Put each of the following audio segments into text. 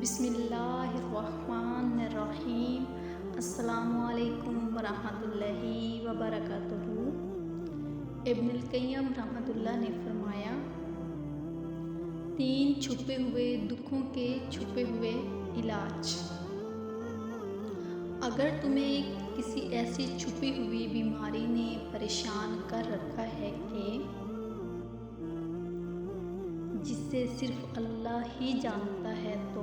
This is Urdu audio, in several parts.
بسم اللہ الرحمن الرحیم۔ السلام علیکم ورحمۃ اللہ وبرکاتہ۔ ابن القیم رحمۃ اللہ نے فرمایا، 3 چھپے ہوئے دکھوں کے چھپے ہوئے علاج۔ اگر تمہیں کسی ایسی چھپی ہوئی بیماری نے پریشان کر رکھا ہے کہ جسے صرف اللہ ہی جانتا ہے، تو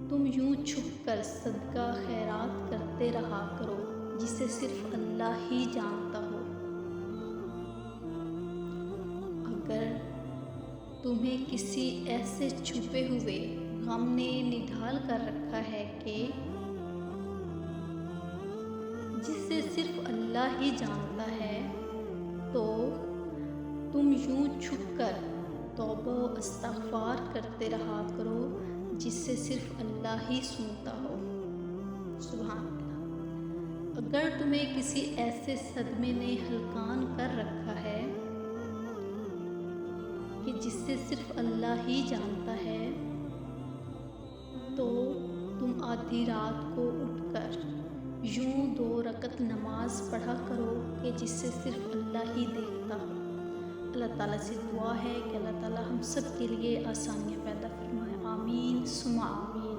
تم یوں چھپ کر صدقہ خیرات کرتے رہا کرو جسے صرف اللہ ہی جانتا ہو۔ اگر تمہیں کسی ایسے چھپے ہوئے غم نے نڈھال کر رکھا ہے کہ جسے صرف اللہ ہی جانتا ہے، تو تم یوں چھپ کر توبہ و استغفار کرتے رہا کرو جسے صرف اللہ ہی سنتا ہو۔ سبحان اللہ۔ اگر تمہیں کسی ایسے صدمے نے ہلکان کر رکھا ہے کہ جسے صرف اللہ ہی جانتا ہے، تو تم آدھی رات کو اٹھ کر یوں 2 رکعت نماز پڑھا کرو کہ جسے صرف اللہ ہی دیکھتا ہو۔ اللہ تعالیٰ سے دعا ہے کہ اللہ تعالیٰ ہم سب کے لیے آسانیاں پیدا فرمائے۔ آمین ثم آمین۔